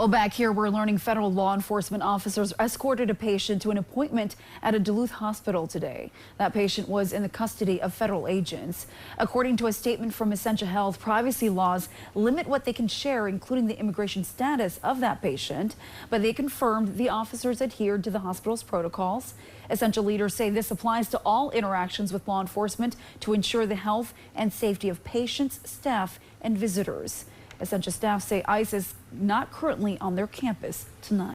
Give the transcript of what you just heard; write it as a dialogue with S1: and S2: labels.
S1: Well, back here, we're learning federal law enforcement officers escorted a patient to an appointment at a Duluth hospital today. That patient was in the custody of federal agents. According to a statement from Essentia Health, privacy laws limit what they can share, including the immigration status of that patient. But they confirmed the officers adhered to the hospital's protocols. Essentia leaders say this applies to all interactions with law enforcement to ensure the health and safety of patients, staff, and visitors. Essentia staff say ICE is not currently on their campus tonight.